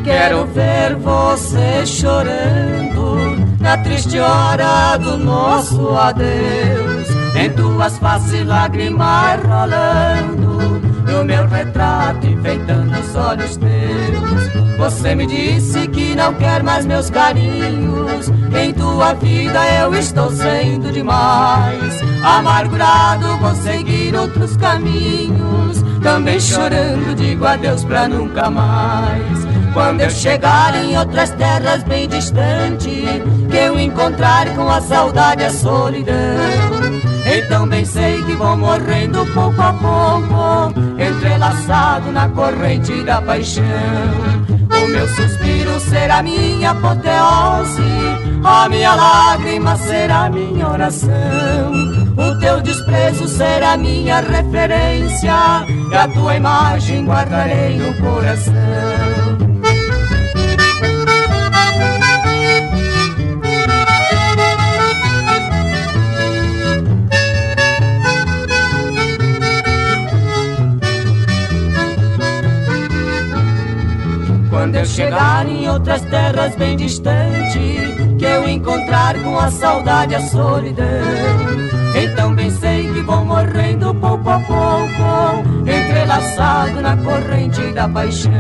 Quero ver você chorando na triste hora do nosso adeus. Em tuas faces lágrimas rolando, no meu retrato enfeitando os olhos teus. Você me disse que não quer mais meus carinhos, que em tua vida eu estou sendo demais. Amargurado vou seguir outros caminhos, também chorando digo adeus pra nunca mais. Quando eu chegar em outras terras bem distantes, que eu encontrar com a saudade a solidão, então bem sei que vou morrendo pouco a pouco, entrelaçado na corrente da paixão. O meu suspiro será minha apoteose, a minha lágrima será minha oração. O teu desprezo será minha referência, e a tua imagem guardarei no coração. Quando eu chegar em outras terras bem distantes, que eu encontrar com a saudade a solidão, então bem sei que vou morrendo pouco a pouco, entrelaçado na corrente da paixão.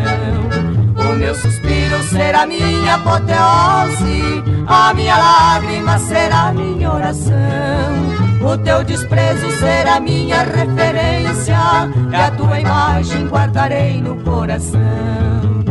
O meu suspiro será minha apoteose, a minha lágrima será minha oração. O teu desprezo será minha referência, e a tua imagem guardarei no coração.